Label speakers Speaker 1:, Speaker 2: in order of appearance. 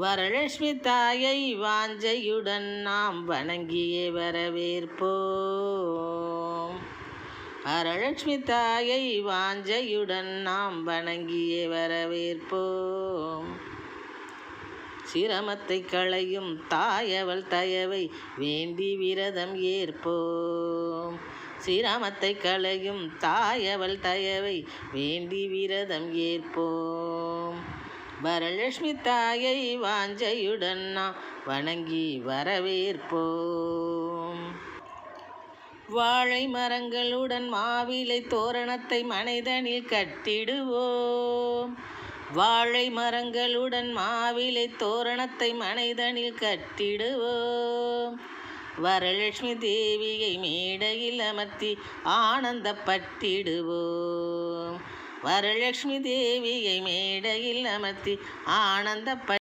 Speaker 1: வரலட்சுமி தாயை வாஞ்சையுடன் நாம் வணங்கியே வரவேற்போம். வரலட்சுமி தாயை வாஞ்சையுடன் நாம் வணங்கியே வரவேற்போம். சிரமத்தை களையும் தாயவள் தயவை வேண்டி விரதம் ஏற்போம். சிரமத்தை களையும் தாயவள் தயவை வேண்டி விரதம் ஏற்போம். வரலட்சுமி தாயை வாஞ்சையுடன் நாம் வணங்கி வரவேற்போம். வாழை மரங்களுடன் மாவிலை தோரணத்தை மனைதனில் கட்டிடுவோம். வாழை மரங்களுடன் மாவிலை தோரணத்தை மனைதனில் கட்டிடுவோம். வரலட்சுமி தேவியை மேடையில் அமர்த்தி ஆனந்தப்பட்டிடுவோம். வரலட்சுமி தேவியை மேடையில் அமர்த்தி ஆனந்தப்ப